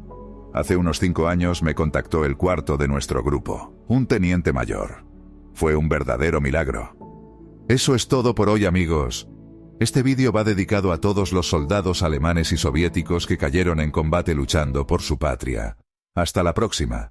Hace unos 5 años me contactó el cuarto de nuestro grupo, un teniente mayor. Fue un verdadero milagro. Eso es todo por hoy, amigos. Este vídeo va dedicado a todos los soldados alemanes y soviéticos que cayeron en combate luchando por su patria. Hasta la próxima.